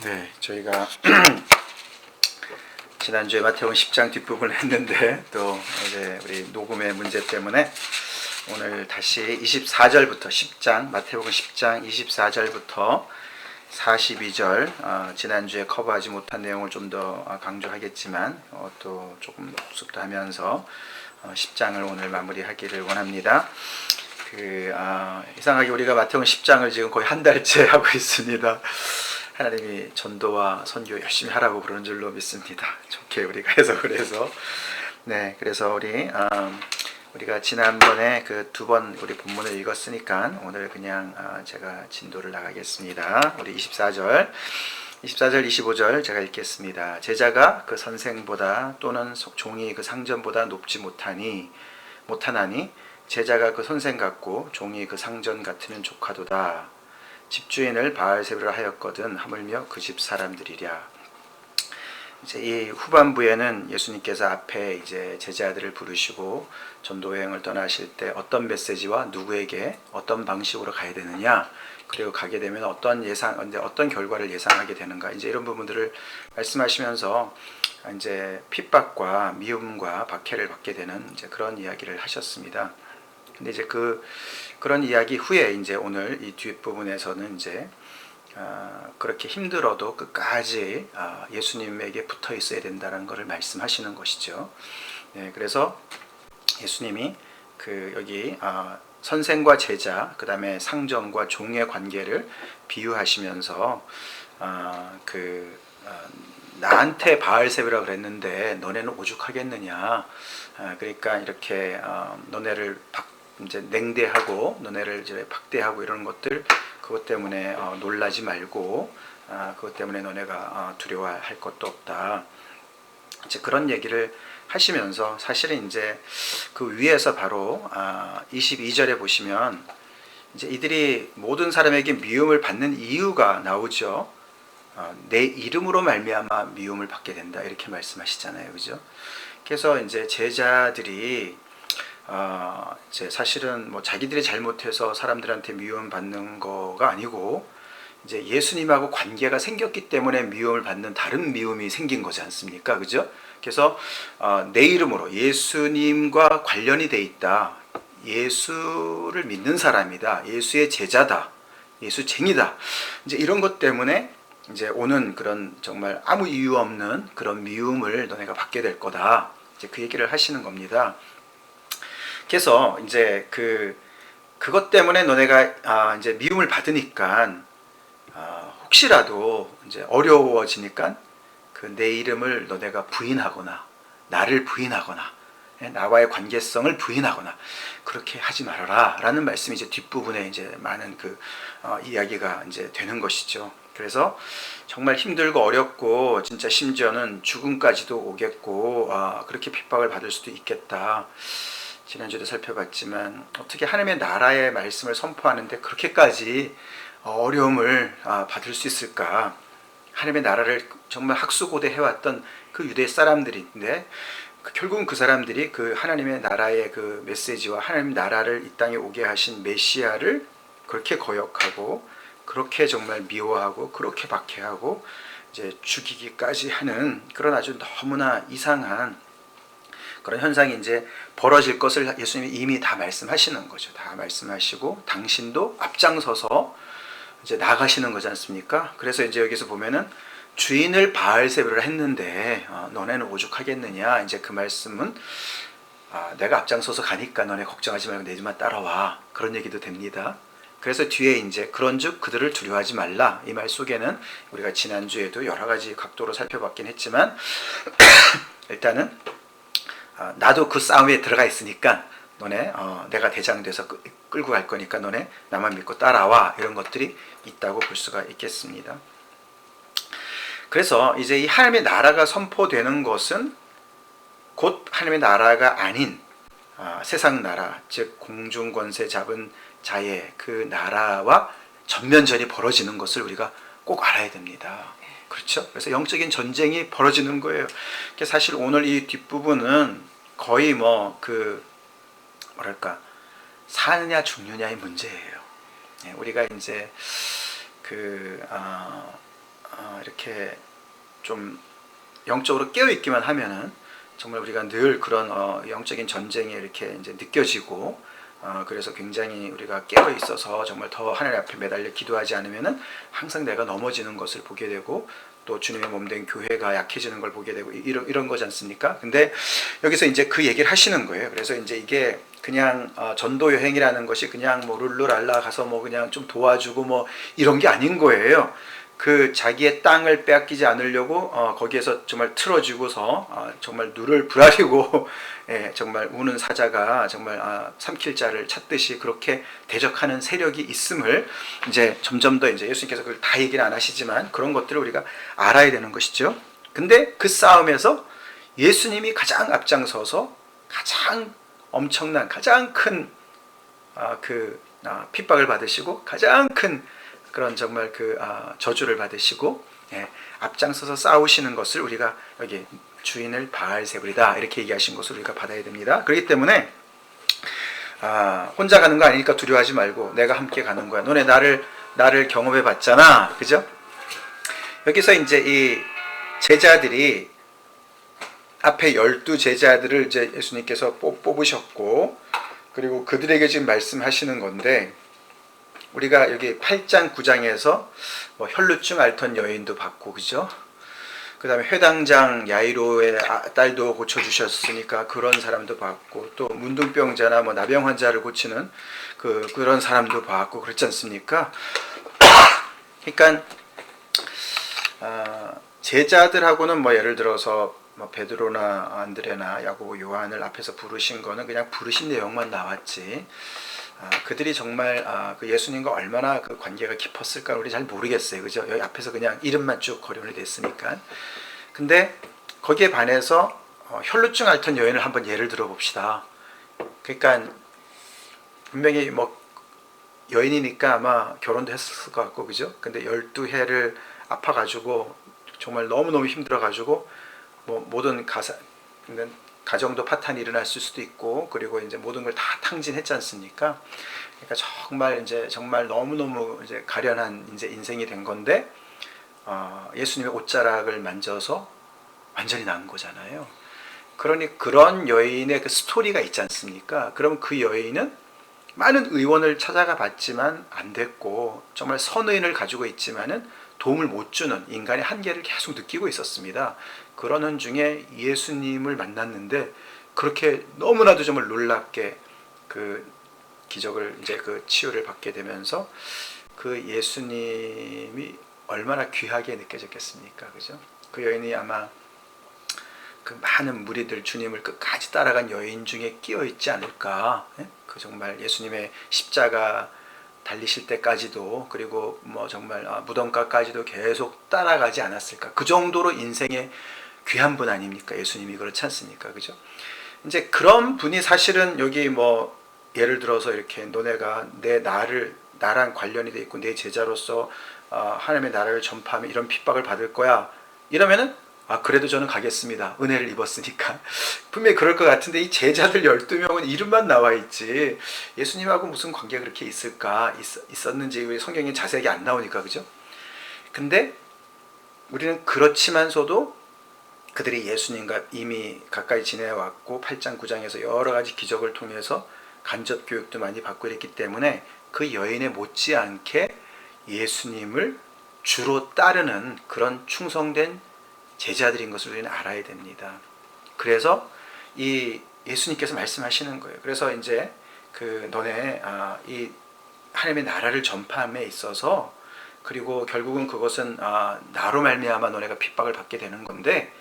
네, 저희가 지난주에 마태복음 10장 뒷부분을 했는데 또 이제 우리 녹음의 문제 때문에 오늘 다시 24절부터 10장 마태복음 10장 24절부터 42절 지난주에 커버하지 못한 내용을 좀 더 강조하겠지만 또 조금 복습도 하면서 10장을 오늘 마무리하기를 원합니다. 이상하게 우리가 마태복음 10장을 지금 거의 한 달째 하고 있습니다. 하나님이 전도와 선교 열심히 하라고 그러는 줄로 믿습니다. 좋게 우리가 해석을 해서 네, 그래서 우리가 지난번에 그 두 번 우리 본문을 읽었으니까 오늘 그냥 제가 진도를 나가겠습니다. 우리 24절, 25절 제가 읽겠습니다. 제자가 그 선생보다 또는 종이 그 상전보다 높지 못하나니 제자가 그 선생 같고 종이 그 상전 같으면 족하도다. 집주인을 바알세불을 하였거든 하물며 그 집 사람들이랴. 이제 이 후반부에는 예수님께서 앞에 이제 제자들을 부르시고 전도 여행을 떠나실 때 어떤 메시지와 누구에게 어떤 방식으로 가야 되느냐, 그리고 가게 되면 어떤 결과를 예상하게 되는가, 이제 이런 부분들을 말씀하시면서 이제 핍박과 미움과 박해를 받게 되는 이제 그런 이야기를 하셨습니다. 근데 이제 그런 이야기 후에 이제 오늘 이 뒷부분에서는 이제 그렇게 힘들어도 끝까지 예수님에게 붙어 있어야 된다는 것을 말씀하시는 것이죠. 네, 그래서 예수님이 여기 선생과 제자, 그 다음에 상전과 종의 관계를 비유하시면서 나한테 바알세불이라고 그랬는데 너네는 오죽하겠느냐. 그러니까 이렇게 너네를 이제 냉대하고 너네를 이제 박대하고 이런 것들, 그것 때문에 놀라지 말고 그것 때문에 너네가 두려워할 것도 없다. 이제 그런 얘기를 하시면서 사실은 이제 그 위에서 바로 22절에 보시면 이제 이들이 모든 사람에게 미움을 받는 이유가 나오죠. 내 이름으로 말미암아 미움을 받게 된다, 이렇게 말씀하시잖아요, 그죠? 그래서 이제 제자들이 이제 사실은 뭐 자기들이 잘못해서 사람들한테 미움 받는 거가 아니고 이제 예수님하고 관계가 생겼기 때문에 미움을 받는 다른 미움이 생긴 거지 않습니까? 그죠? 그래서 내 이름으로 예수님과 관련이 돼 있다. 예수를 믿는 사람이다. 예수의 제자다. 예수쟁이다. 이제 이런 것 때문에 이제 오는 그런 정말 아무 이유 없는 그런 미움을 너네가 받게 될 거다. 이제 그 얘기를 하시는 겁니다. 그래서 이제 그것 때문에 너네가 이제 미움을 받으니까 혹시라도 이제 어려워지니까 내 이름을 너네가 부인하거나 나를 부인하거나 나와의 관계성을 부인하거나 그렇게 하지 말아라 라는 말씀이 이제 뒷부분에 이제 많은 이야기가 이제 되는 것이죠. 그래서 정말 힘들고 어렵고 진짜 심지어는 죽음까지도 오겠고 그렇게 핍박을 받을 수도 있겠다. 지난주에도 살펴봤지만 어떻게 하나님의 나라의 말씀을 선포하는데 그렇게까지 어려움을 받을 수 있을까? 하나님의 나라를 정말 학수고대 해왔던 그 유대 사람들인데 결국은 그 사람들이 그 하나님의 나라의 그 메시지와 하나님 나라를 이 땅에 오게 하신 메시아를 그렇게 거역하고 그렇게 정말 미워하고 그렇게 박해하고 이제 죽이기까지 하는 그런 아주 너무나 이상한 그런 현상이 이제 벌어질 것을 예수님이 이미 다 말씀하시는 거죠. 다 말씀하시고 당신도 앞장서서 이제 나가시는 거지 않습니까? 그래서 이제 여기서 보면은 주인을 바알세불을 했는데 너네는 오죽하겠느냐. 이제 그 말씀은 내가 앞장서서 가니까 너네 걱정하지 말고 내 집만 따라와, 그런 얘기도 됩니다. 그래서 뒤에 이제 그런즉 그들을 두려워하지 말라, 이 말 속에는 우리가 지난주에도 여러 가지 각도로 살펴봤긴 했지만 일단은 나도 그 싸움에 들어가 있으니까 너네 내가 대장 돼서 끌고 갈 거니까 너네 나만 믿고 따라와, 이런 것들이 있다고 볼 수가 있겠습니다. 그래서 이제 이 하나님의 나라가 선포되는 것은 곧 하나님의 나라가 아닌 세상 나라, 즉 공중 권세 잡은 자의 그 나라와 전면전이 벌어지는 것을 우리가 꼭 알아야 됩니다. 그렇죠? 그래서 영적인 전쟁이 벌어지는 거예요. 사실 오늘 이 뒷부분은 거의 사느냐 죽느냐의 문제예요. 우리가 이제 이렇게 좀 영적으로 깨어 있기만 하면은 정말 우리가 늘 그런 영적인 전쟁에 이렇게 이제 느껴지고, 그래서 굉장히 우리가 깨어 있어서 정말 더 하나님 앞에 매달려 기도하지 않으면은 항상 내가 넘어지는 것을 보게 되고, 또 주님의 몸된 교회가 약해지는 걸 보게 되고, 이런 거지 않습니까? 근데 여기서 이제 그 얘기를 하시는 거예요. 그래서 이제 이게 그냥 전도 여행이라는 것이 그냥 뭐 룰루랄라 가서 뭐 그냥 좀 도와주고 뭐 이런 게 아닌 거예요. 그 자기의 땅을 빼앗기지 않으려고 거기에서 정말 틀어주고서 정말 누를 부라리고 예, 정말 우는 사자가 정말 삼킬 자를 찾듯이 그렇게 대적하는 세력이 있음을 이제 점점 더 이제 예수님께서 그걸 다 얘기를 안 하시지만 그런 것들을 우리가 알아야 되는 것이죠. 근데 그 싸움에서 예수님이 가장 앞장서서 가장 엄청난 가장 큰 핍박을 받으시고 가장 큰 그런 정말 저주를 받으시고 앞장서서 싸우시는 것을 우리가 여기 주인을 바알세불이다 이렇게 얘기하신 것을 우리가 받아야 됩니다. 그렇기 때문에 혼자 가는 거 아니니까 두려워하지 말고 내가 함께 가는 거야. 너네 나를 경험해 봤잖아, 그죠? 여기서 이제 이 제자들이 앞에 12제자들을 이제 예수님께서 뽑으셨고, 그리고 그들에게 지금 말씀하시는 건데, 우리가 여기 8장 9장에서 뭐 혈루증 앓던 여인도 봤고, 그죠? 그 다음에 회당장 야이로의 딸도 고쳐주셨으니까 그런 사람도 봤고, 또 문둥병자나 뭐 나병 환자를 고치는 그런 사람도 봤고, 그렇지 않습니까? 그러니까 제자들하고는 뭐 예를 들어서 뭐 베드로나 안드레나 야고보 요한을 앞에서 부르신 거는 그냥 부르신 내용만 나왔지, 그들이 정말 그 예수님과 얼마나 그 관계가 깊었을까 우리 잘 모르겠어요, 그죠? 여기 앞에서 그냥 이름만 쭉 거론이 됐으니까. 근데 거기에 반해서 혈루증 앓던 여인을 한번 예를 들어 봅시다. 그러니까 분명히 뭐 여인이니까 아마 결혼도 했을 것 같고, 그죠? 근데 12해를 아파가지고 정말 너무너무 힘들어가지고 뭐 모든 가정도 파탄이 일어날 수도 있고, 그리고 이제 모든 걸 다 탕진했지 않습니까? 그러니까 정말 너무너무 이제 가련한 이제 인생이 된 건데, 예수님의 옷자락을 만져서 완전히 나은 거잖아요. 그러니 그런 여인의 그 스토리가 있지 않습니까? 그럼 그 여인은 많은 의원을 찾아가 봤지만 안 됐고, 정말 선의를 가지고 있지만은 도움을 못 주는 인간의 한계를 계속 느끼고 있었습니다. 그러는 중에 예수님을 만났는데 그렇게 너무나도 정말 놀랍게 그 기적을 이제 그 치유를 받게 되면서 그 예수님이 얼마나 귀하게 느껴졌겠습니까, 그죠? 그 여인이 아마 그 많은 무리들 주님을 끝까지 따라간 여인 중에 끼어 있지 않을까? 그 정말 예수님의 십자가 달리실 때까지도, 그리고 뭐 정말 무덤가까지도 계속 따라가지 않았을까? 그 정도로 인생의 귀한 분 아닙니까? 예수님이 그렇지 않습니까? 그죠? 이제 그런 분이 사실은 여기 뭐 예를 들어서 이렇게 너네가 나랑 관련이 돼 있고 내 제자로서 하나님의 나라를 전파하면 이런 핍박을 받을 거야. 이러면은 그래도 저는 가겠습니다. 은혜를 입었으니까. 분명히 그럴 것 같은데 이 제자들 12명은 이름만 나와 있지 예수님하고 무슨 관계가 그렇게 있었는지 성경에 자세하게 안 나오니까, 그죠? 근데 우리는 그렇지만서도 그들이 예수님과 이미 가까이 지내왔고 8장 9장에서 여러 가지 기적을 통해서 간접 교육도 많이 받고 이랬기 때문에 그 여인에 못지않게 예수님을 주로 따르는 그런 충성된 제자들인 것을 우리는 알아야 됩니다. 그래서 이 예수님께서 말씀하시는 거예요. 그래서 이제 너네 이 하나님의 나라를 전파함에 있어서, 그리고 결국은 그것은 나로 말미암아 너네가 핍박을 받게 되는 건데,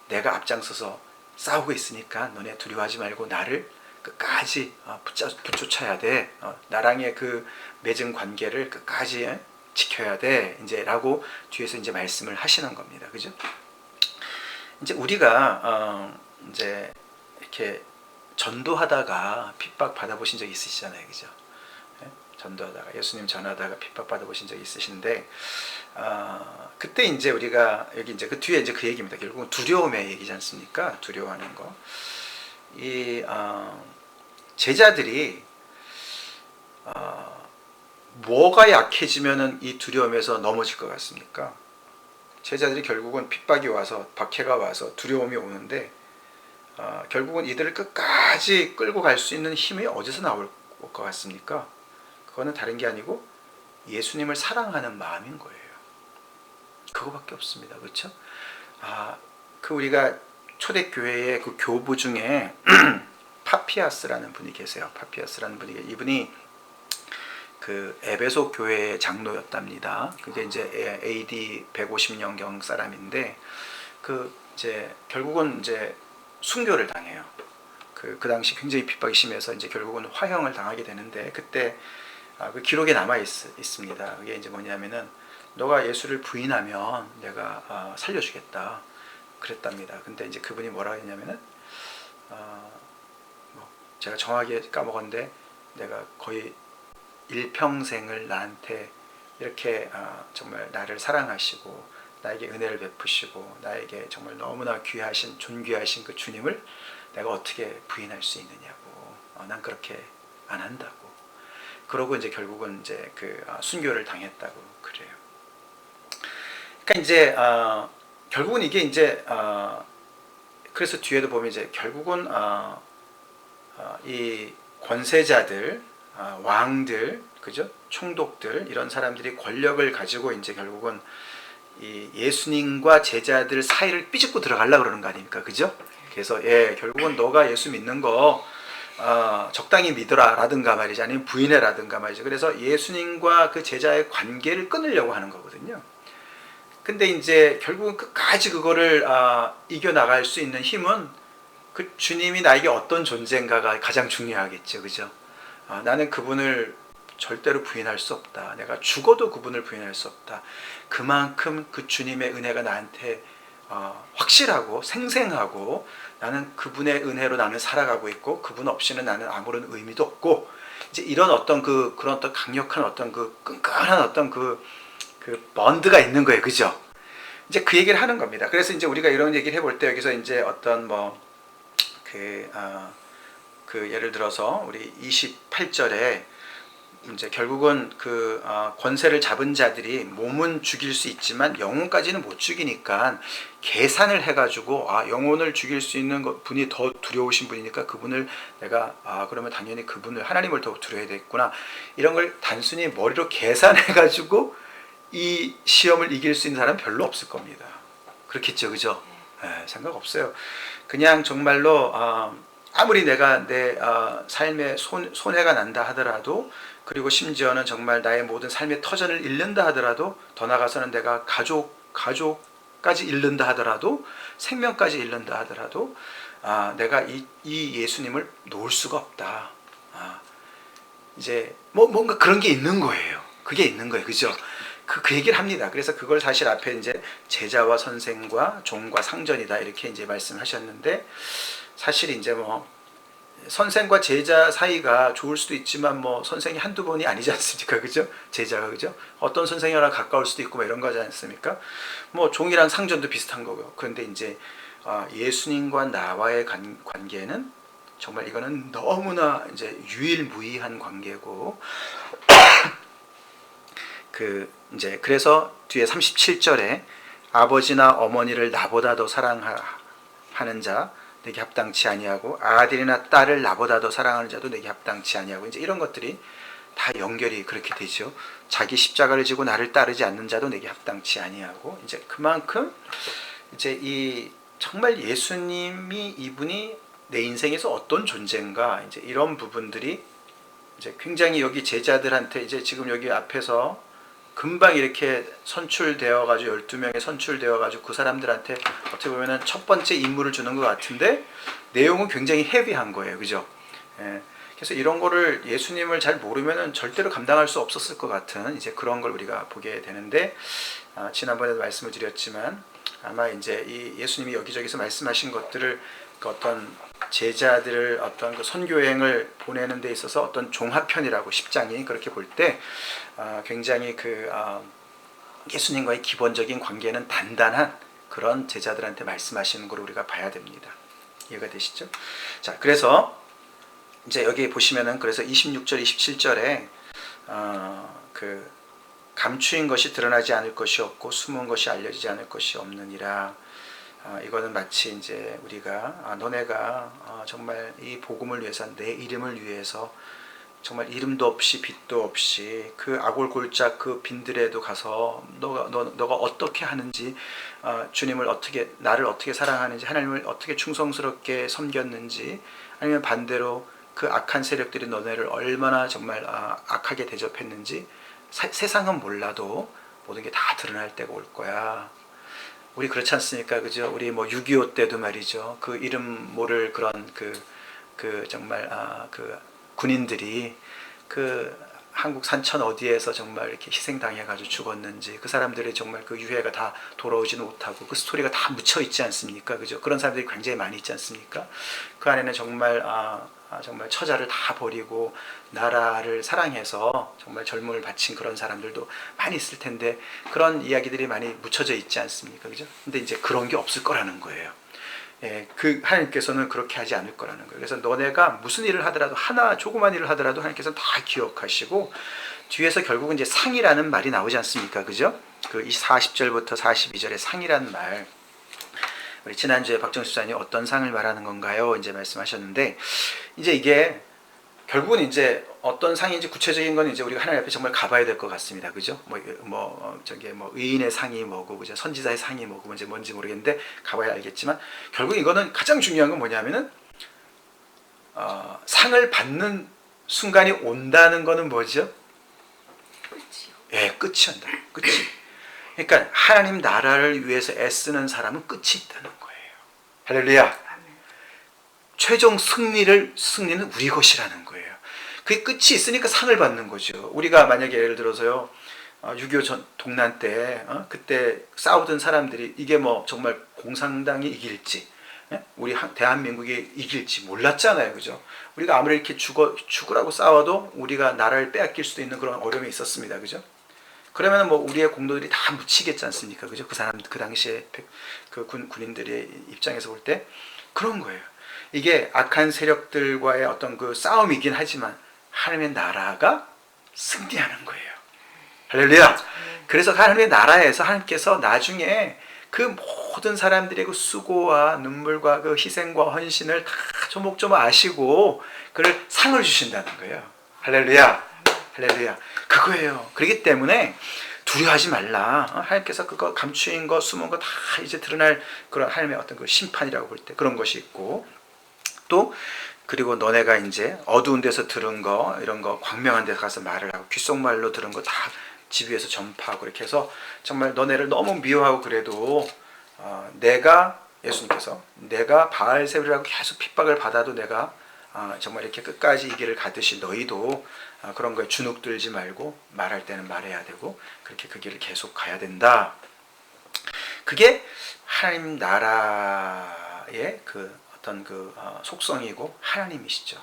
내가 앞장서서 싸우고 있으니까 너네 두려워하지 말고 나를 끝까지 붙여야 돼. 나랑의 그 맺은 관계를 끝까지 지켜야 돼. 이제라고 뒤에서 이제 말씀을 하시는 겁니다. 그죠? 이제 우리가 이제 이렇게 전도하다가 핍박 받아보신 적 있으시잖아요, 그죠? 전도하다가 예수님 전하다가 핍박 받아보신 적 있으신데, 그때 이제 우리가 여기 이제 그 뒤에 이제 그 얘기입니다. 결국은 두려움의 얘기지 않습니까? 두려워하는 거. 이 제자들이 뭐가 약해지면은 이 두려움에서 넘어질 것 같습니까? 제자들이 결국은 핍박이 와서 박해가 와서 두려움이 오는데 결국은 이들을 끝까지 끌고 갈 수 있는 힘이 어디서 나올 것 같습니까? 그거는 다른 게 아니고 예수님을 사랑하는 마음인 거예요. 그거밖에 없습니다. 그렇죠? 그 우리가 초대교회의 그 교부 중에 파피아스라는 분이 계세요. 파피아스라는 분이 이분이 그 에베소 교회의 장로였답니다. 그게 이제 AD 150년경 사람인데 그 이제 결국은 이제 순교를 당해요. 그 당시 굉장히 핍박이 심해서 이제 결국은 화형을 당하게 되는데 그때 그 기록에 남아 있습니다. 그게 이제 뭐냐면은 너가 예수를 부인하면 내가 살려주겠다 그랬답니다. 근데 이제 그분이 뭐라 했냐면은 뭐 제가 정확하게 까먹었는데 내가 거의 일평생을 나한테 이렇게 정말 나를 사랑하시고 나에게 은혜를 베푸시고 나에게 정말 너무나 귀하신 존귀하신 그 주님을 내가 어떻게 부인할 수 있느냐고 난 그렇게 안 한다고 그러고 이제 결국은 이제 그 순교를 당했다고 그래요. 그러니까 이제 결국은 이게 이제 그래서 뒤에도 보면 이제 결국은 이 권세자들 왕들, 그죠? 총독들 이런 사람들이 권력을 가지고 이제 결국은 이 예수님과 제자들 사이를 삐집고 들어가려고 그러는 거 아닙니까, 그죠? 그래서 결국은 너가 예수 믿는 거 적당히 믿어라라든가 말이지, 아니면 부인해라든가 말이죠. 그래서 예수님과 그 제자의 관계를 끊으려고 하는 거거든요. 근데 이제 결국은 끝까지 그거를 이겨나갈 수 있는 힘은 그 주님이 나에게 어떤 존재인가가 가장 중요하겠죠, 그죠? 나는 그분을 절대로 부인할 수 없다. 내가 죽어도 그분을 부인할 수 없다. 그만큼 그 주님의 은혜가 나한테 확실하고 생생하고 나는 그분의 은혜로 나는 살아가고 있고 그분 없이는 나는 아무런 의미도 없고 이제 이런 어떤 그런 어떤 강력한 어떤 그 끈끈한 어떤 그 번드가 있는 거예요, 그죠? 이제 그 얘기를 하는 겁니다. 그래서 이제 우리가 이런 얘기를 해볼 때 여기서 이제 어떤 그 예를 들어서 우리 28절에 이제 결국은 그 권세를 잡은 자들이 몸은 죽일 수 있지만 영혼까지는 못 죽이니까 계산을 해가지고 영혼을 죽일 수 있는 분이 더 두려우신 분이니까 그분을 내가 그러면 당연히 그분을 하나님을 더 두려워야 되겠구나 이런 걸 단순히 머리로 계산해가지고 이 시험을 이길 수 있는 사람은 별로 없을 겁니다. 그렇겠죠, 그죠? 생각 없어요. 그냥 정말로 아무리 내가 내 삶에 손해가 난다 하더라도 그리고 심지어는 정말 나의 모든 삶의 터전을 잃는다 하더라도 더 나아가서는 내가 가족까지 잃는다 하더라도 생명까지 잃는다 하더라도 내가 이 예수님을 놓을 수가 없다. 이제 뭔가 그런 게 있는 거예요. 그게 있는 거예요, 그죠? 그 얘기를 합니다. 그래서 그걸 사실 앞에 이제 제자와 선생과 종과 상전이다 이렇게 이제 말씀하셨는데 사실 이제 선생과 제자 사이가 좋을 수도 있지만 선생이 한두 번이 아니지 않습니까? 그죠? 제자가 그죠? 어떤 선생이랑 가까울 수도 있고 이런 거지 않습니까? 종이랑 상전도 비슷한 거고요. 그런데 이제 예수님과 나와의 관계는 정말 이거는 너무나 이제 유일무이한 관계고 그래서 뒤에 37절에 아버지나 어머니를 나보다 더 사랑하는 자 내게 합당치 아니하고 아들이나 딸을 나보다 더 사랑하는 자도 내게 합당치 아니하고 이제 이런 것들이 다 연결이 그렇게 되죠. 자기 십자가를 지고 나를 따르지 않는 자도 내게 합당치 아니하고 이제 그만큼 이제 이 정말 예수님이 이분이 내 인생에서 어떤 존재인가 이제 이런 부분들이 이제 굉장히 여기 제자들한테 이제 지금 여기 앞에서 금방 이렇게 선출되어 가지고 12명에 선출되어 가지고 그 사람들한테 어떻게 보면은 첫 번째 임무를 주는 것 같은데 내용은 굉장히 헤비한 거예요. 그죠? 그래서 이런 거를 예수님을 잘 모르면은 절대로 감당할 수 없었을 것 같은 이제 그런 걸 우리가 보게 되는데 지난번에도 말씀을 드렸지만 아마 이제 이 예수님이 여기저기서 말씀하신 것들을 그 어떤 제자들을 어떤 그 선교행을 보내는 데 있어서 어떤 종합편이라고 10장이 그렇게 볼 때 굉장히 예수님과의 기본적인 관계는 단단한 그런 제자들한테 말씀하시는 걸 우리가 봐야 됩니다. 이해가 되시죠? 자, 그래서 이제 여기 보시면은 그래서 26절, 27절에 그 감추인 것이 드러나지 않을 것이 없고 숨은 것이 알려지지 않을 것이 없느니라. 이거는 마치 이제 우리가 너네가 정말 이 복음을 위해서 내 이름을 위해서 정말 이름도 없이 빛도 없이 그 아골골짝 그 빈들에도 가서 너가 어떻게 하는지 주님을 어떻게 나를 어떻게 사랑하는지 하나님을 어떻게 충성스럽게 섬겼는지 아니면 반대로 그 악한 세력들이 너네를 얼마나 정말 악하게 대접했는지 세상은 몰라도 모든 게 다 드러날 때가 올 거야. 우리 그렇지 않습니까? 그죠? 우리 뭐 6.25 때도 말이죠. 그 이름 모를 그런 그 정말 그 군인들이 그 한국 산천 어디에서 정말 이렇게 희생당해가지고 죽었는지 그 사람들이 정말 그 유해가 다 돌아오지는 못하고 그 스토리가 다 묻혀 있지 않습니까? 그죠? 그런 사람들이 굉장히 많이 있지 않습니까? 그 안에는 정말 정말 처자를 다 버리고 나라를 사랑해서 정말 젊음을 바친 그런 사람들도 많이 있을 텐데 그런 이야기들이 많이 묻혀져 있지 않습니까? 그죠? 근데 이제 그런 게 없을 거라는 거예요. 예, 그 하나님께서는 그렇게 하지 않을 거라는 거예요. 그래서 너네가 무슨 일을 하더라도 하나 조그만 일을 하더라도 하나님께서는 다 기억하시고 뒤에서 결국은 이제 상이라는 말이 나오지 않습니까? 그죠? 그 40절부터 42절의 상이라는 말. 우리 지난주에 박정수 집사님 어떤 상을 말하는 건가요? 이제 말씀하셨는데 이제 이게 결국은 이제 어떤 상인지 구체적인 건 이제 우리가 하나님 앞에 정말 가봐야 될 것 같습니다. 그죠? 저기 의인의 상이 뭐고, 그죠? 선지자의 상이 뭐고, 이제 뭔지 모르겠는데 가봐야 알겠지만 결국 이거는 가장 중요한 건 뭐냐면은 상을 받는 순간이 온다는 거는 뭐죠? 끝이요. 예, 끝이 온다. 끝이. 그러니까 하나님 나라를 위해서 애쓰는 사람은 끝이 있다는 거예요. 할렐루야. 최종 승리는 우리 것이라는 거예요. 그게 끝이 있으니까 상을 받는 거죠. 우리가 만약에 예를 들어서요, 6.25 동란 때, 그때 싸우던 사람들이 이게 뭐 정말 공산당이 이길지, 우리 대한민국이 이길지 몰랐잖아요. 그죠? 우리가 아무리 이렇게 죽으라고 싸워도 우리가 나라를 빼앗길 수도 있는 그런 어려움이 있었습니다. 그죠? 그러면 뭐 우리의 공로들이 다 묻히겠지 않습니까? 그죠? 그 당시에 그 군인들의 입장에서 볼 때 그런 거예요. 이게 악한 세력들과의 어떤 그 싸움이긴 하지만 하나님의 나라가 승리하는 거예요. 할렐루야. 그래서 하나님의 나라에서 하나님께서 나중에 그 모든 사람들의 그 수고와 눈물과 그 희생과 헌신을 다 조목조목 아시고 그를 상을 주신다는 거예요. 할렐루야. 할렐루야. 그거예요. 그렇기 때문에 두려워하지 말라. 하나님께서 그거 감추인 거, 숨은 거 다 이제 드러날 그런 하나님의 어떤 그 심판이라고 볼 때 그런 것이 있고 또 그리고 너네가 이제 어두운 데서 들은 거 이런 거 광명한 데서 가서 말을 하고 귓속말로 들은 거 다 집 위에서 전파하고 이렇게 해서 정말 너네를 너무 미워하고 그래도 예수님께서 내가 바알세불이라고 계속 핍박을 받아도 내가 정말 이렇게 끝까지 이 길을 가듯이 너희도 그런 거에 주눅들지 말고 말할 때는 말해야 되고 그렇게 그 길을 계속 가야 된다. 그게 하나님 나라의 그 어떤 그 속성이고 하나님이시죠.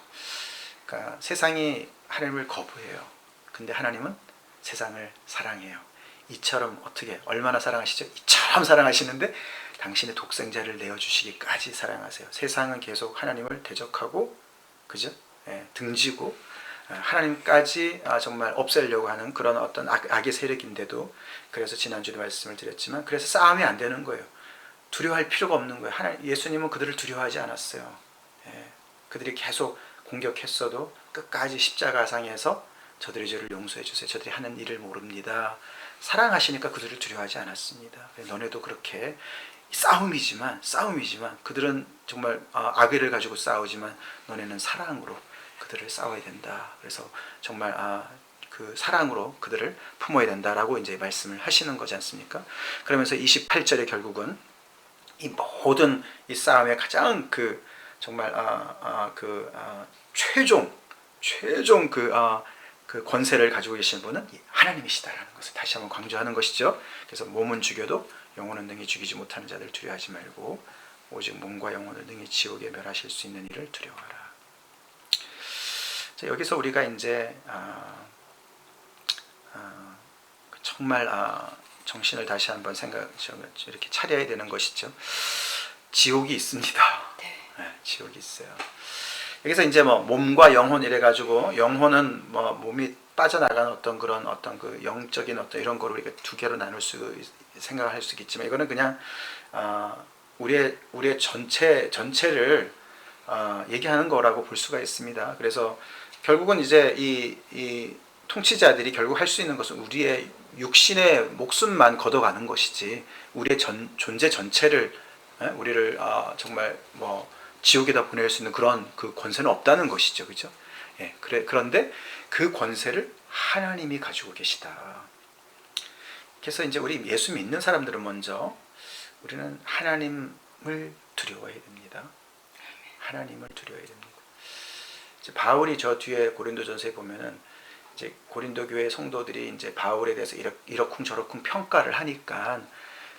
그러니까 세상이 하나님을 거부해요. 근데 하나님은 세상을 사랑해요. 이처럼 어떻게 얼마나 사랑하시죠? 이처럼 사랑하시는데 당신의 독생자를 내어주시기까지 사랑하세요. 세상은 계속 하나님을 대적하고 그죠? 예, 등지고 하나님까지 정말 없애려고 하는 그런 어떤 악의 세력인데도 그래서 지난주에 말씀을 드렸지만 그래서 싸움이 안 되는 거예요. 두려워할 필요가 없는 거예요. 예수님은 그들을 두려워하지 않았어요. 예, 그들이 계속 공격했어도 끝까지 십자가상에서 저들의 죄를 용서해 주세요. 저들이 하는 일을 모릅니다. 사랑하시니까 그들을 두려워하지 않았습니다. 너네도 그렇게 싸움이지만 그들은 정말 악의를 가지고 싸우지만 너네는 사랑으로 그들을 싸워야 된다. 그래서 정말 그 사랑으로 그들을 품어야 된다라고 이제 말씀을 하시는 거지 않습니까? 그러면서 28절에 결국은 이 모든 이 싸움의 가장 그 정말 최종 그 권세를 가지고 계신 분은 하나님이시다라는 것을 다시 한번 강조하는 것이죠. 그래서 몸은 죽여도 영혼은 능히 죽이지 못하는 자들 두려워하지 말고 오직 몸과 영혼을 능히 지옥에 멸하실 수 있는 이를 두려워하라. 자, 여기서 우리가 이제 정말 정신을 다시 한번 이렇게 차려야 되는 것이죠. 지옥이 있습니다. 네, 지옥이 있어요. 여기서 이제 뭐 몸과 영혼 이래 가지고 영혼은 뭐 몸이 빠져나가는 어떤 그런 어떤 그 영적인 어떤 이런 거를 우리가 두 개로 나눌 수 생각할 수 있겠지만 이거는 그냥 우리의 전체를 얘기하는 거라고 볼 수가 있습니다. 그래서 결국은 이제 이 통치자들이 결국 할 수 있는 것은 우리의 육신의 목숨만 걷어가는 것이지 우리의 존재 전체를 우리를 정말 뭐 지옥에다 보낼 수 있는 그런 그 권세는 없다는 것이죠, 그죠? 예, 그런데 그 권세를 하나님이 가지고 계시다. 그래서 이제 우리 예수 믿는 사람들은 먼저 우리는 하나님을 두려워해야 됩니다. 하나님을 두려워해야 됩니다. 이제 바울이 저 뒤에 고린도전서에 보면은 이제 고린도 교회 성도들이 이제 바울에 대해서 이러쿵저러쿵 평가를 하니까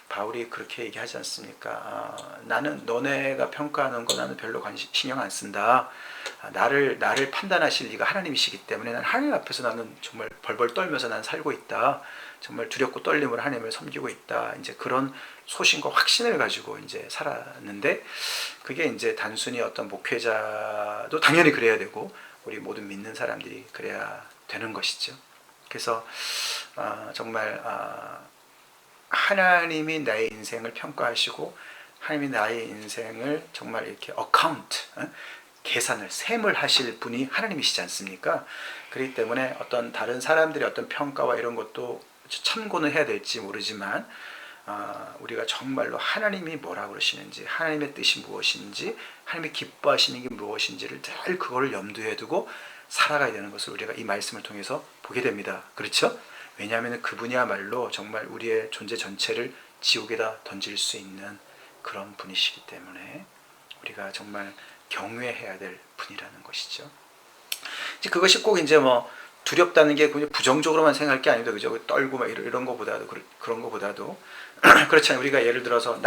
바울이 그렇게 얘기하지 않습니까? 나는 너네가 평가하는 거 나는 별로 신경 안 쓴다. 나를 판단하실 리가 하나님이시기 때문에 난 하나님 앞에서 나는 정말 벌벌 떨면서 난 살고 있다. 정말 두렵고 떨림으로 하나님을 섬기고 있다. 이제 그런 소신과 확신을 가지고 이제 살았는데 그게 이제 단순히 어떤 목회자도 당연히 그래야 되고 우리 모든 믿는 사람들이 그래야 되는 것이죠. 그래서 정말 하나님이 나의 인생을 평가하시고 하나님이 나의 인생을 정말 이렇게 어카운트 계산을 셈을 하실 분이 하나님이시지 않습니까? 그렇기 때문에 어떤 다른 사람들의 어떤 평가와 이런 것도 참고는 해야 될지 모르지만 우리가 정말로 하나님이 뭐라고 그러시는지 하나님의 뜻이 무엇인지 하나님이 기뻐하시는 게 무엇인지를 늘 그거를 염두에 두고 살아가야 되는 것을 우리가 이 말씀을 통해서 보게 됩니다. 그렇죠? 왜냐하면 그분이야말로 정말 우리의 존재 전체를 지옥에다 던질 수 있는 그런 분이시기 때문에 우리가 정말 경외해야 될 분이라는 것이죠. 이제 그것이 꼭 이제 뭐 두렵다는 게 그냥 부정적으로만 생각할 게 아닙니다. 그죠? 떨고 막 이런 거보다도 그런 거보다도 그렇잖아요. 우리가 예를 들어서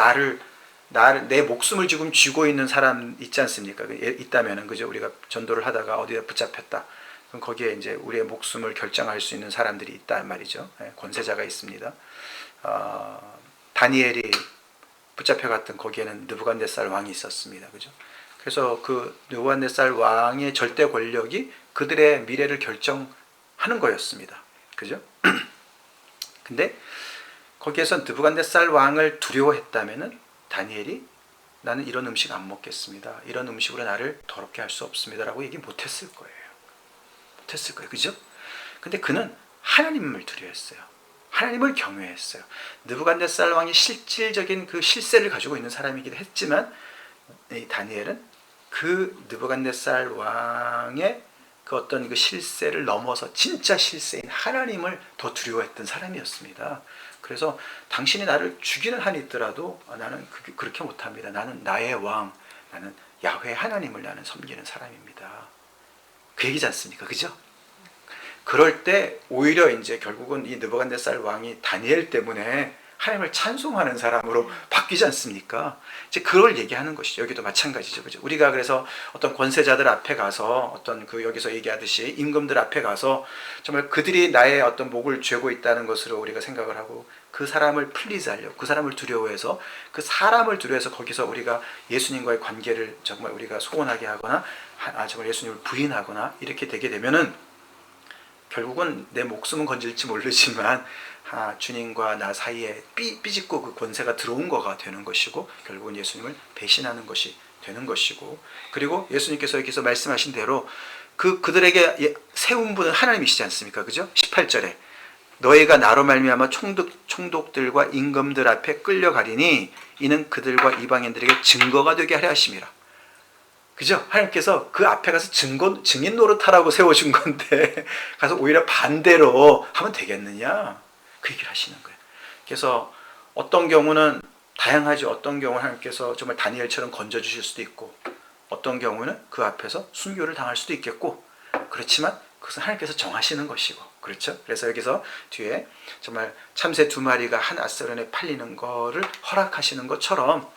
내 목숨을 지금 쥐고 있는 사람 있지 않습니까? 있다면은 그죠? 우리가 전도를 하다가 어디에 붙잡혔다. 그럼 거기에 이제 우리의 목숨을 결정할 수 있는 사람들이 있단 말이죠. 권세자가 있습니다. 다니엘이 붙잡혀갔던 거기에는 느부갓네살 왕이 있었습니다. 그죠? 그래서 그 느부갓네살 왕의 절대 권력이 그들의 미래를 결정하는 거였습니다. 그죠? 근데 거기에서 느부갓네살 왕을 두려워했다면은 다니엘이 나는 이런 음식 안 먹겠습니다. 이런 음식으로 나를 더럽게 할 수 없습니다라고 얘기 못했을 거예요. 못했을 거예요. 그죠? 근데 그는 하나님을 두려워했어요. 하나님을 경외했어요. 느부갓네살 왕이 실질적인 그 실세를 가지고 있는 사람이기도 했지만 이 다니엘은 그 느부갓네살 왕의 그 어떤 그 실세를 넘어서 진짜 실세인 하나님을 더 두려워했던 사람이었습니다. 그래서 당신이 나를 죽이는 한이 있더라도 나는 그렇게 못합니다. 나는 나의 왕, 나는 야훼 하나님을 나는 섬기는 사람입니다. 그 얘기지 않습니까? 그죠? 그럴 때 오히려 이제 결국은 이 느부갓네살 왕이 다니엘 때문에 하나님을 찬송하는 사람으로 바뀌지 않습니까? 이제 그걸 얘기하는 것이죠. 여기도 마찬가지죠. 그죠? 우리가 그래서 어떤 권세자들 앞에 가서 어떤 그 여기서 얘기하듯이 임금들 앞에 가서 정말 그들이 나의 어떤 목을 죄고 있다는 것으로 우리가 생각을 하고 그 사람을 플리즈하려고 그 사람을 두려워해서 그 사람을 두려워해서 거기서 우리가 예수님과의 관계를 정말 우리가 소원하게 하거나 정말 예수님을 부인하거나 이렇게 되게 되면은 결국은 내 목숨은 건질지 모르지만 주님과 나 사이에 삐짓고 그 권세가 들어온 거가 되는 것이고 결국은 예수님을 배신하는 것이 되는 것이고 그리고 예수님께서 여기서 말씀하신 대로 그들에게 세운 분은 하나님이시지 않습니까? 그죠? 18절에 너희가 나로 말미암아 총독들과 임금들 앞에 끌려가리니 이는 그들과 이방인들에게 증거가 되게 하려 하심이라. 그죠? 하나님께서 그 앞에 가서 증인 노릇하라고 세워준 건데 가서 오히려 반대로 하면 되겠느냐? 그 얘기를 하시는 거예요. 그래서 어떤 경우는 다양하죠. 어떤 경우는 하나님께서 정말 다니엘처럼 건져주실 수도 있고 어떤 경우는 그 앞에서 순교를 당할 수도 있겠고 그렇지만 그것은 하나님께서 정하시는 것이고 그렇죠? 그래서 여기서 뒤에 정말 참새 2마리가 한 아스론에 팔리는 거를 허락하시는 것처럼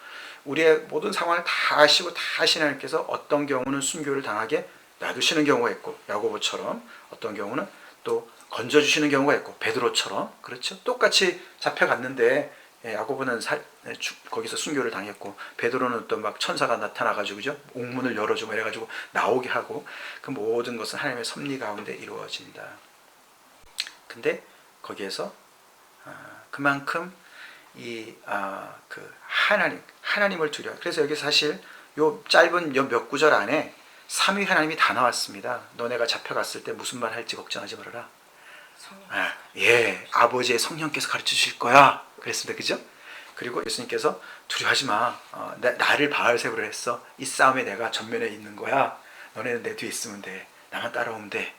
우리의 모든 상황을 다 아시고 다 아시는 하나님께서 어떤 경우는 순교를 당하게 놔두시는 경우가 있고 야고보처럼 어떤 경우는 또 건져주시는 경우가 있고 베드로처럼 그렇죠? 똑같이 잡혀갔는데 야고보는 거기서 순교를 당했고 베드로는 또 막 천사가 나타나가지고 그죠? 옥문을 열어주고 이래가지고 나오게 하고 그 모든 것은 하나님의 섭리 가운데 이루어진다. 근데 거기에서 그만큼 그 하나님을 두려워. 그래서 여기 사실 요 짧은 요 몇 구절 안에 삼위 하나님이 다 나왔습니다. 너네가 잡혀갔을 때 무슨 말 할지 걱정하지 말아라. 아버지의 성령께서 가르쳐 주실 거야. 그랬습니다. 그죠? 그리고 예수님께서 두려워하지 마. 나를 바알세불을 했어. 이 싸움에 내가 전면에 있는 거야. 너네는 내 뒤에 있으면 돼. 나만 따라오면 돼.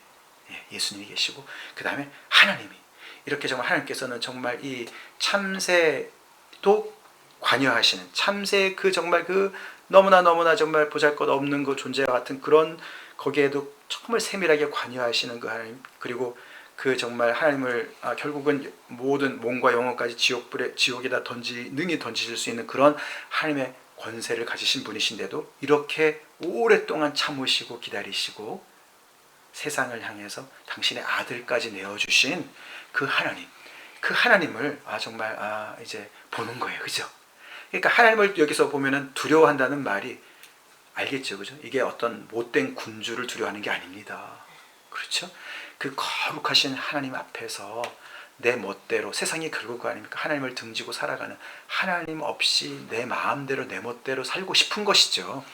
예수님이 계시고 그 다음에 하나님이 이렇게 정말 하나님께서는 정말 이 참새도 관여하시는 참새 정말 너무나 정말 보잘것없는 그 존재와 같은 그런 거기에도 정말 세밀하게 관여하시는 그 하나님 그리고 그 정말 하나님을 결국은 모든 몸과 영혼까지 지옥에다 능히 던지실 수 있는 그런 하나님의 권세를 가지신 분이신데도 이렇게 오랫동안 참으시고 기다리시고 세상을 향해서 당신의 아들까지 내어주신 그 하나님을 정말 이제 보는 거예요. 그죠? 그러니까 하나님을 여기서 보면은 두려워한다는 말이 알겠죠. 그죠? 이게 어떤 못된 군주를 두려워하는 게 아닙니다. 그렇죠? 그 거룩하신 하나님 앞에서 내 멋대로 세상이 결국 그거 아닙니까? 하나님을 등지고 살아가는 하나님 없이 내 마음대로 내 멋대로 살고 싶은 것이죠.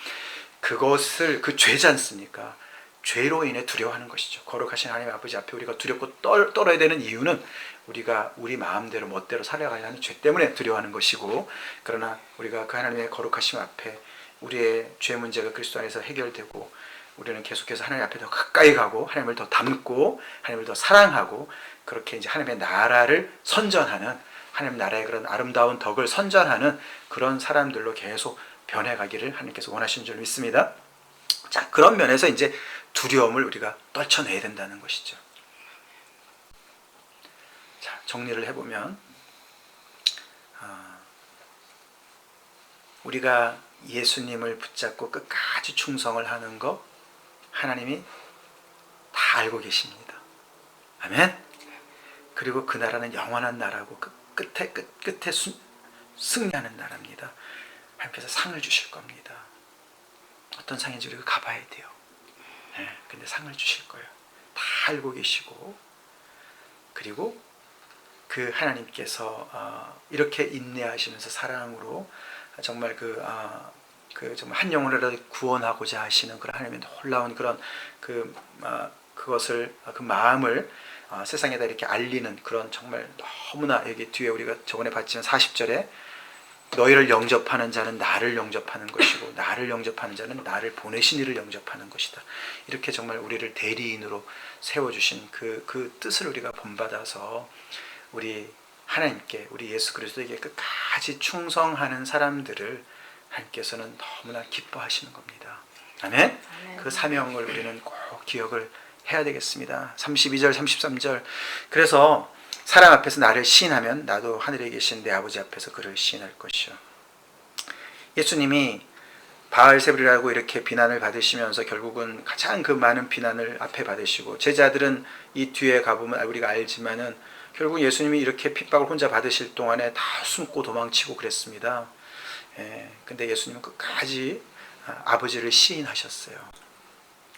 그것을 그 죄지 않습니까? 죄로 인해 두려워하는 것이죠. 거룩하신 하나님 아버지 앞에 우리가 두렵고 떨어야 되는 이유는 우리가 우리 마음대로 멋대로 살아가려는 죄 때문에 두려워하는 것이고 그러나 우리가 그 하나님의 거룩하심 앞에 우리의 죄 문제가 그리스도 안에서 해결되고 우리는 계속해서 하나님 앞에 더 가까이 가고 하나님을 더 닮고 하나님을 더 사랑하고 그렇게 이제 하나님의 나라를 선전하는 하나님 나라의 그런 아름다운 덕을 선전하는 그런 사람들로 계속 변해가기를 하나님께서 원하시는 줄 믿습니다. 자, 그런 면에서 이제 두려움을 우리가 떨쳐내야 된다는 것이죠. 자, 정리를 해보면 우리가 예수님을 붙잡고 끝까지 충성을 하는 거 하나님이 다 알고 계십니다. 아멘. 그리고 그 나라는 영원한 나라고 끝에 승리하는 나라입니다. 하나님께서 상을 주실 겁니다. 어떤 상인지 우리가 가봐야 돼요. 근데 상을 주실 거예요. 다 알고 계시고 그리고 그 하나님께서 이렇게 인내하시면서 사랑으로 정말 정말 한 영혼이라도 구원하고자 하시는 그런 하나님의 놀라운 그런 그것을 그 마음을 세상에다 이렇게 알리는 그런 정말 너무나 여기 뒤에 우리가 저번에 봤지만 40절에 너희를 영접하는 자는 나를 영접하는 것이고 나를 영접하는 자는 나를 보내신 이를 영접하는 것이다. 이렇게 정말 우리를 대리인으로 세워주신 그 뜻을 우리가 본받아서 우리 하나님께 우리 예수 그리스도에게 끝까지 충성하는 사람들을 하나님께서는 너무나 기뻐하시는 겁니다. 아멘? 그 사명을 우리는 꼭 기억을 해야 되겠습니다. 32절 33절 그래서 사람 앞에서 나를 시인하면 나도 하늘에 계신 내 아버지 앞에서 그를 시인할 것이요. 예수님이 바알세불이라고 이렇게 비난을 받으시면서 결국은 가장 그 많은 비난을 앞에 받으시고 제자들은 이 뒤에 가보면 우리가 알지만은 결국 예수님이 이렇게 핍박을 혼자 받으실 동안에 다 숨고 도망치고 그랬습니다. 근데 예수님은 끝까지 아버지를 시인하셨어요.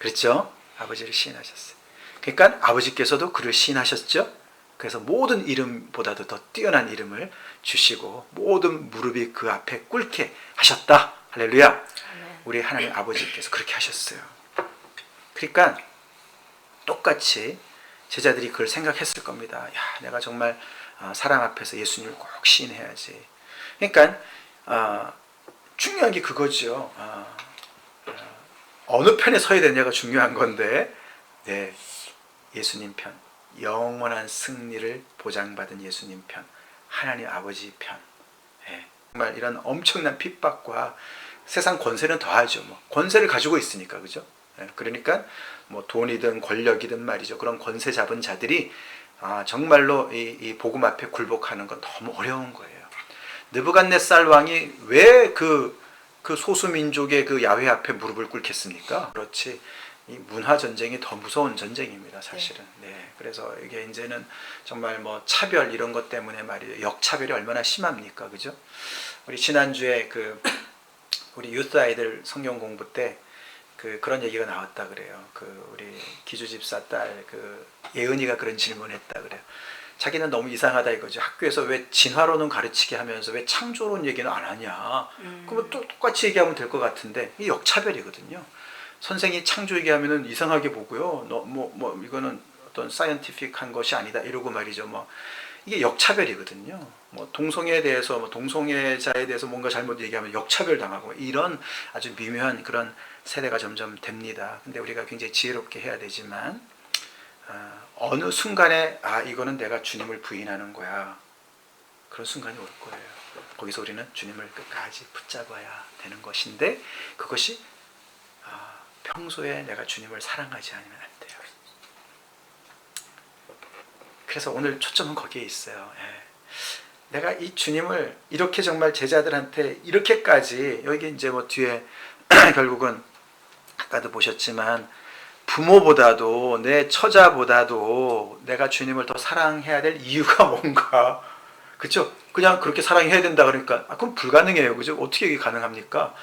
그렇죠? 아버지를 시인하셨어요. 그러니까 아버지께서도 그를 시인하셨죠. 그래서 모든 이름보다도 더 뛰어난 이름을 주시고 모든 무릎이 그 앞에 꿇게 하셨다. 할렐루야. 우리 하나님 아버지께서 그렇게 하셨어요. 그러니까 똑같이 제자들이 그걸 생각했을 겁니다. 야, 내가 정말 사람 앞에서 예수님을 꼭 시인해야지. 그러니까 중요한 게 그거죠. 어느 편에 서야 되냐가 중요한 건데 예수님 편, 영원한 승리를 보장받은 예수님 편, 하나님 아버지 편. 정말 이런 엄청난 핍박과 세상 권세는 더하죠. 권세를 가지고 있으니까, 그죠? 그러니까 돈이든 권력이든 말이죠. 그런 권세 잡은 자들이 정말로 이 복음 앞에 굴복하는 건 너무 어려운 거예요. 느부갓네살 왕이 왜 그 소수민족의 그 야훼 앞에 무릎을 꿇겠습니까? 그렇지. 이 문화 전쟁이 더 무서운 전쟁입니다, 사실은. 네. 그래서 이게 이제는 정말 뭐 차별 이런 것 때문에 말이에요. 역차별이 얼마나 심합니까, 그죠? 우리 지난주에 우리 유스 아이들 성경 공부 때 그런 얘기가 나왔다 그래요. 우리 기주 집사 딸 예은이가 그런 질문했다 그래요. 자기는 너무 이상하다 이거죠. 학교에서 왜 진화론은 가르치게 하면서 왜 창조론 얘기는 안 하냐. 그러면 또 똑같이 얘기하면 될 것 같은데 이게 역차별이거든요. 선생이 창조 얘기하면은 이상하게 보고요. 이거는 어떤 사이언티픽한 것이 아니다 이러고 말이죠. 이게 역차별이거든요. 동성애에 대해서 동성애자에 대해서 뭔가 잘못 얘기하면 역차별 당하고 이런 아주 미묘한 그런 세대가 점점 됩니다. 근데 우리가 굉장히 지혜롭게 해야 되지만 어느 순간에 이거는 내가 주님을 부인하는 거야. 그런 순간이 올 거예요. 거기서 우리는 주님을 끝까지 붙잡아야 되는 것인데 그것이 평소에 내가 주님을 사랑하지 않으면 안 돼요. 그래서 오늘 초점은 거기에 있어요. 내가 이 주님을 이렇게 정말 제자들한테 이렇게까지 여기 이제 뒤에 결국은 아까도 보셨지만 부모보다도 내 처자보다도 내가 주님을 더 사랑해야 될 이유가 뭔가, 그렇죠? 그냥 그렇게 사랑해야 된다 그러니까 그럼 불가능해요, 그죠? 어떻게 이게 가능합니까?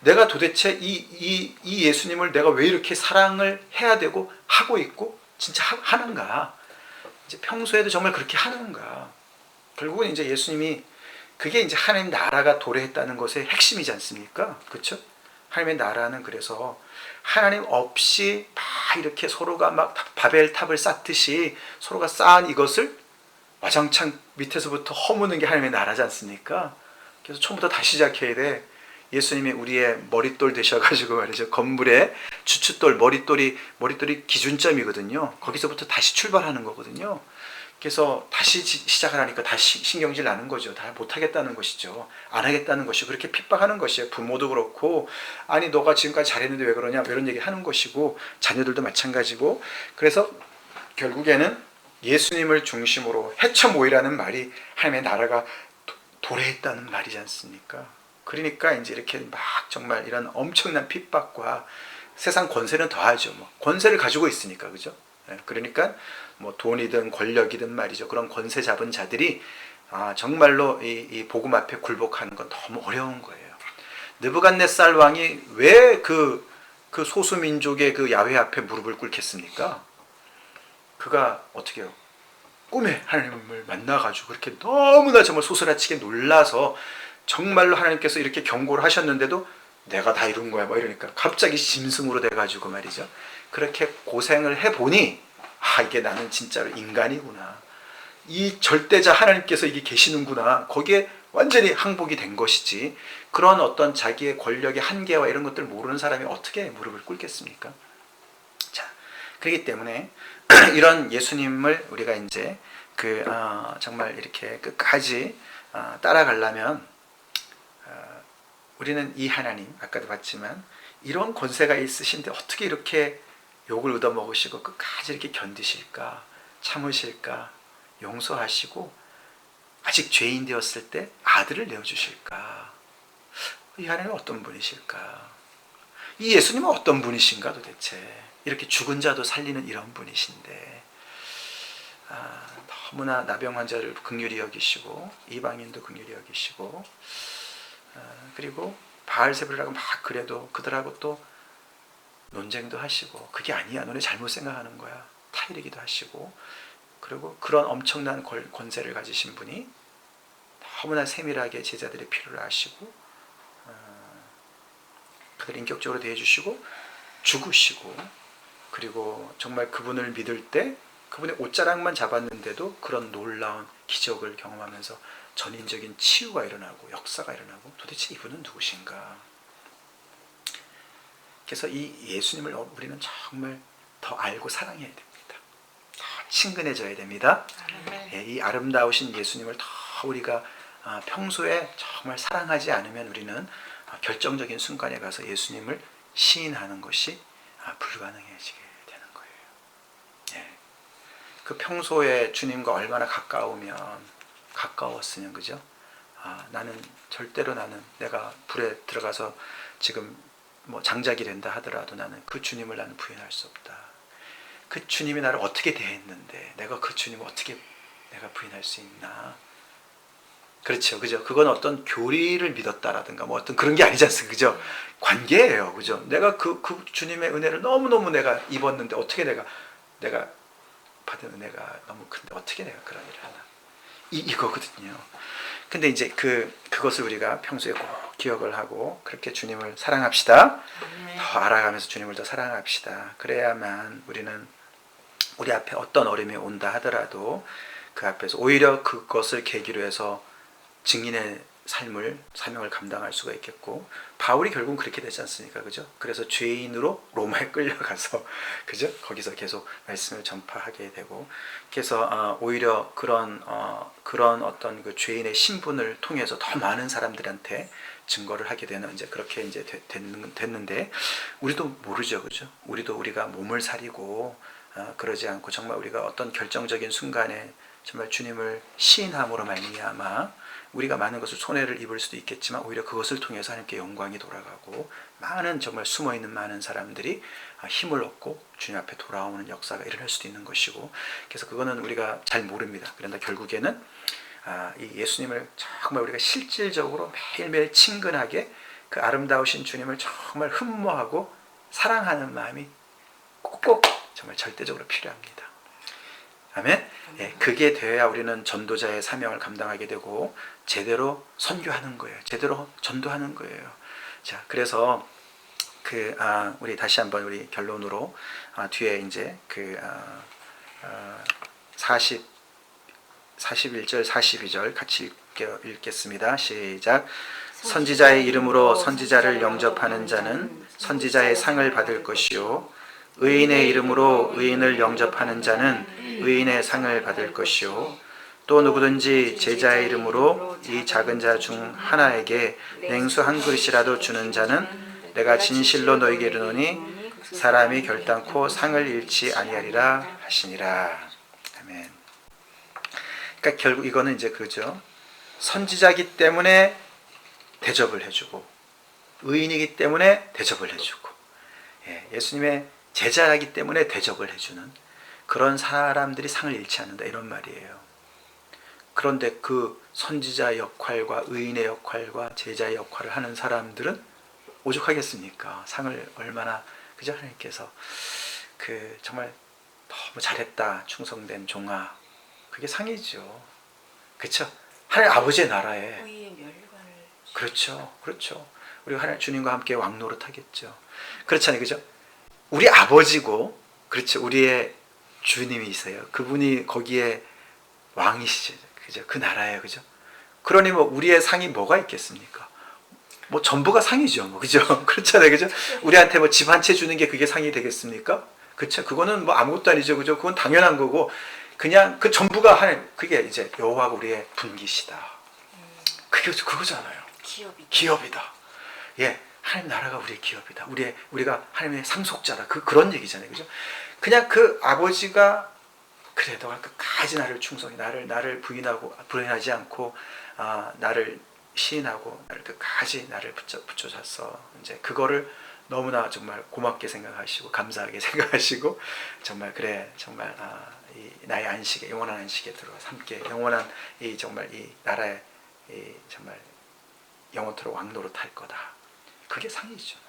내가 도대체 이 예수님을 내가 왜 이렇게 사랑을 해야 되고 하고 있고 진짜 하는가? 이제 평소에도 정말 그렇게 하는가? 결국은 이제 예수님이 그게 이제 하나님 나라가 도래했다는 것의 핵심이지 않습니까? 그렇죠? 하나님의 나라는 그래서 하나님 없이 막 이렇게 서로가 막 바벨탑을 쌓듯이 서로가 쌓은 이것을 와장창 밑에서부터 허무는 게 하나님의 나라지 않습니까? 그래서 처음부터 다시 시작해야 돼. 예수님이 우리의 머릿돌 되셔가지고 말이죠. 건물의 주춧돌, 머릿돌이 기준점이거든요. 거기서부터 다시 출발하는 거거든요. 그래서 다시 시작하라니까 다시 신경질 나는 거죠. 다 못하겠다는 것이죠. 안 하겠다는 것이고 그렇게 핍박하는 것이에요. 부모도 그렇고 아니 너가 지금까지 잘했는데 왜 그러냐 이런 얘기 하는 것이고 자녀들도 마찬가지고 그래서 결국에는 예수님을 중심으로 해쳐 모이라는 말이 하나님의 나라가 도래했다는 말이지 않습니까? 그러니까 이제 이렇게 막 정말 이런 엄청난 핍박과 세상 권세는 더하죠. 권세를 가지고 있으니까 그죠? 그러니까 돈이든 권력이든 말이죠. 그런 권세 잡은 자들이 정말로 이 복음 앞에 굴복하는 건 너무 어려운 거예요. 느부갓네살 왕이 왜 그 소수 민족의 그 야훼 앞에 무릎을 꿇겠습니까? 그가 어떻게 해요? 꿈에 하나님을 만나가지고 그렇게 너무나 정말 소스라치게 놀라서 정말로 하나님께서 이렇게 경고를 하셨는데도 내가 다 이룬 거야 이러니까 갑자기 짐승으로 돼가지고 말이죠. 그렇게 고생을 해보니 이게 나는 진짜로 인간이구나. 이 절대자 하나님께서 이게 계시는구나. 거기에 완전히 항복이 된 것이지. 그런 어떤 자기의 권력의 한계와 이런 것들을 모르는 사람이 어떻게 무릎을 꿇겠습니까? 자, 그렇기 때문에 이런 예수님을 우리가 이제 정말 이렇게 끝까지 따라가려면 우리는 이 하나님 아까도 봤지만 이런 권세가 있으신데 어떻게 이렇게 욕을 얻어먹으시고 끝까지 이렇게 견디실까, 참으실까, 용서하시고 아직 죄인 되었을 때 아들을 내어주실까? 이 하나님은 어떤 분이실까? 이 예수님은 어떤 분이신가 도대체? 이렇게 죽은 자도 살리는 이런 분이신데 너무나 나병 환자를 긍휼히 여기시고 이방인도 긍휼히 여기시고 그리고 바알세불이라고 막 그래도 그들하고 또 논쟁도 하시고 그게 아니야 너네 잘못 생각하는 거야 타이르기도 하시고 그리고 그런 엄청난 권세를 가지신 분이 너무나 세밀하게 제자들의 필요를 아시고 그들 인격적으로 대해주시고 죽으시고 그리고 정말 그분을 믿을 때 그분의 옷자락만 잡았는데도 그런 놀라운 기적을 경험하면서 전인적인 치유가 일어나고 역사가 일어나고 도대체 이분은 누구신가? 그래서 이 예수님을 우리는 정말 더 알고 사랑해야 됩니다. 더 친근해져야 됩니다. 이 아름다우신 예수님을 더 우리가 평소에 정말 사랑하지 않으면 우리는 결정적인 순간에 가서 예수님을 시인하는 것이 불가능해지게 되는 거예요. 그 평소에 주님과 얼마나 가까웠으면 그죠? 나는 절대로 내가 불에 들어가서 지금 뭐 장작이 된다 하더라도 나는 그 주님을 나는 부인할 수 없다. 그 주님이 나를 어떻게 대했는데 내가 그 주님을 어떻게 내가 부인할 수 있나? 그렇죠, 그죠? 그건 어떤 교리를 믿었다라든가 뭐 어떤 그런 게 아니지 않습니까? 그죠? 관계예요, 그죠? 내가 그 주님의 은혜를 너무너무 내가 입었는데 어떻게 내가 받은 은혜가 너무 큰데 어떻게 내가 그런 일을 하나? 이거거든요. 근데 이제 그것을 우리가 평소에 꼭 기억을 하고 그렇게 주님을 사랑합시다. 더 알아가면서 주님을 더 사랑합시다. 그래야만 우리는 우리 앞에 어떤 어려움이 온다 하더라도 그 앞에서 오히려 그것을 계기로 해서 증인의 사명을 감당할 수가 있겠고, 바울이 결국은 그렇게 되지 않습니까? 그죠? 그래서 죄인으로 로마에 끌려가서, 그죠? 거기서 계속 말씀을 전파하게 되고, 그래서 오히려 그런 어떤 그 죄인의 신분을 통해서 더 많은 사람들한테 증거를 하게 되는 이제 그렇게 이제 됐는데, 우리도 모르죠, 그죠? 우리가 몸을 사리고 그러지 않고 정말 우리가 어떤 결정적인 순간에 정말 주님을 시인함으로 말미암아 우리가 많은 것을 손해를 입을 수도 있겠지만 오히려 그것을 통해서 하나님께 영광이 돌아가고 많은 정말 숨어있는 많은 사람들이 힘을 얻고 주님 앞에 돌아오는 역사가 일어날 수도 있는 것이고, 그래서 그거는 우리가 잘 모릅니다. 그런데 결국에는 이 예수님을 정말 우리가 실질적으로 매일매일 친근하게 그 아름다우신 주님을 정말 흠모하고 사랑하는 마음이 꼭꼭 정말 절대적으로 필요합니다. 아멘. 예, 그게 되어야 우리는 전도자의 사명을 감당하게 되고 제대로 선교하는 거예요. 제대로 전도하는 거예요. 자, 그래서 우리 다시 한번 우리 결론으로 뒤에 이제 41절 42절 같이 읽겠습니다. 시작. 선지자의 이름으로 선지자를 영접하는 자는 선지자의 상을 받을 것이요, 의인의 이름으로 의인을 영접하는 자는 의인의 상을 받을 것이요, 또 누구든지 제자의 이름으로 이 작은 자 중 하나에게 냉수 한 그릇이라도 주는 자는 내가 진실로 너희에게 이르노니 사람이 결단코 상을 잃지 아니하리라 하시니라. 아멘. 그러니까 결국 이거는 이제 그죠. 선지자이기 때문에 대접을 해주고 의인이기 때문에 대접을 해주고, 예수님의 제자이기 때문에 대접을 해주는 그런 사람들이 상을 잃지 않는다 이런 말이에요. 그런데 그 선지자 역할과 의인의 역할과 제자의 역할을 하는 사람들은 오죽하겠습니까? 상을 얼마나, 그죠? 하나님께서 정말 너무 잘했다, 충성된 종아, 그게 상이죠. 그렇죠? 하나님 아버지의 나라에, 그렇죠, 우리가 하나님 주님과 함께 왕노릇하겠죠. 그렇잖아요, 그죠? 우리 아버지고, 그렇죠, 우리의 주님이세요. 그분이 거기에 왕이시죠, 그죠? 그 나라예요, 그죠? 그러니 뭐 우리의 상이 뭐가 있겠습니까? 뭐 전부가 상이죠, 뭐, 그죠? 그렇잖아요, 그죠? 우리한테 뭐 집 한 채 주는 게 그게 상이 되겠습니까? 그렇죠? 그거는 뭐 아무것도 아니죠, 그죠? 그건 당연한 거고, 그냥 그 전부가 하나님, 그게 이제 여호와가 우리의 분기시다. 그게 그거잖아요. 기업이다. 예, 하나님 나라가 우리의 기업이다. 우리가 하나님의 상속자다. 그런 얘기잖아요, 그죠? 그냥 그 아버지가 그래, 너가 끝까지 나를 충성히, 나를 부인하지 않고, 나를 시인하고, 나를 끝까지 나를 붙여줘서, 이제 그거를 너무나 정말 고맙게 생각하시고, 감사하게 생각하시고, 정말, 그래, 정말, 이 나의 안식에, 영원한 안식에 들어가서 함께, 영원한 정말 이 나라에, 정말 영원토록 왕노릇 할 거다. 그게 상이죠.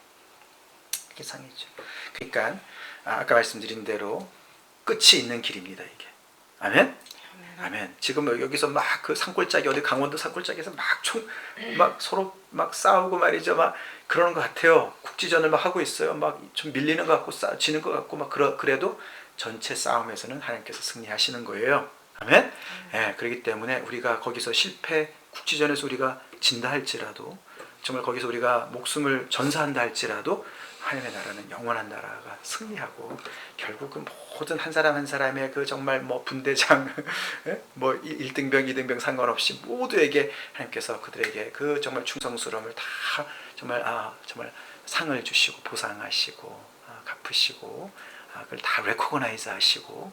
그게 상이죠. 그러니까, 아까 말씀드린 대로, 끝이 있는 길입니다, 이게. 아멘? 아멘. 지금 여기서 막 그 산골짜기, 어디 강원도 산골짜기에서 막 서로 막 싸우고 말이죠. 막 그러는 것 같아요. 국지전을 막 하고 있어요. 막 좀 밀리는 것 같고, 지는 것 같고, 막 그래도 전체 싸움에서는 하나님께서 승리하시는 거예요. 아멘? 예, 그렇기 때문에 우리가 거기서 국지전에서 우리가 진다 할지라도, 정말 거기서 우리가 목숨을 전사한다 할지라도, 하나님의 나라는 영원한 나라가 승리하고, 결국은 모든 한 사람 한 사람의 그 정말 뭐 분대장, 뭐 1등병, 2등병 상관없이 모두에게 하나님께서 그들에게 그 정말 충성스러움을 다 정말 상을 주시고 보상하시고 갚으시고, 그걸 다 레코그나이즈 하시고,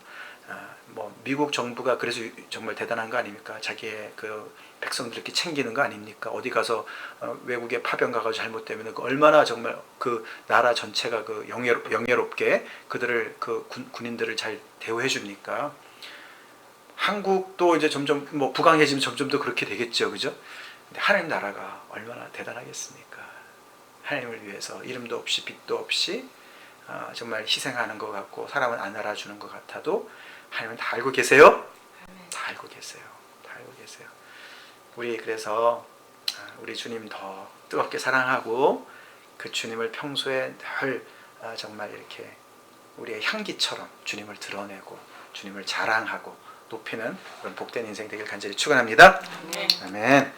뭐 미국 정부가 그래서 정말 대단한 거 아닙니까? 자기의 그 백성들 이렇게 챙기는 거 아닙니까? 어디 가서 외국에 파병 가가지고 잘못되면 그 얼마나 정말 그 나라 전체가 그 영예롭게 그들을 그 군인들을 잘 대우해 줍니까? 한국도 이제 점점 뭐 부강해지면 점점 더 그렇게 되겠죠, 그죠? 근데 하나님 나라가 얼마나 대단하겠습니까? 하나님을 위해서 이름도 없이 빛도 없이 정말 희생하는 것 같고 사람은 안 알아주는 것 같아도 하나님은 다 알고 계세요? 다 알고 계세요. 다 알고 계세요. 우리 그래서 우리 주님 더 뜨겁게 사랑하고 그 주님을 평소에 늘 정말 이렇게 우리의 향기처럼 주님을 드러내고 주님을 자랑하고 높이는 그런 복된 인생 되길 간절히 축원합니다. 아멘.